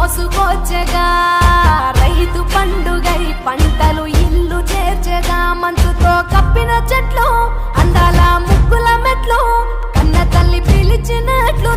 మోసుకొచ్చగా రైతు పండుగై పంటలు ఇల్లు చేర్చగా మంచుతో కప్పిన చెట్లు అందాల ముగ్గుల మెట్లు కన్న తల్లి పిలిచినట్లు